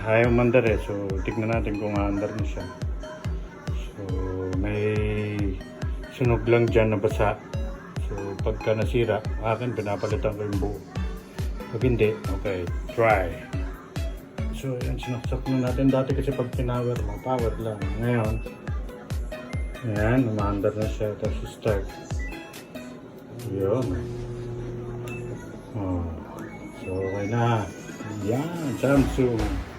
ayaw mandar eh. So, tignan natin kung aandar na siya. So, may sunog lang dyan na basa. So, pagka nasira, akin pinapalitan ko yung buo. Pag hindi, okay, try. So, yan, sinaksak na natin. Dati kasi pag pinower mo, power lang. Ngayon, ayan, umaandar na siya. Tapos start. Yun. Oh. So, okay na. Yan, Samsung.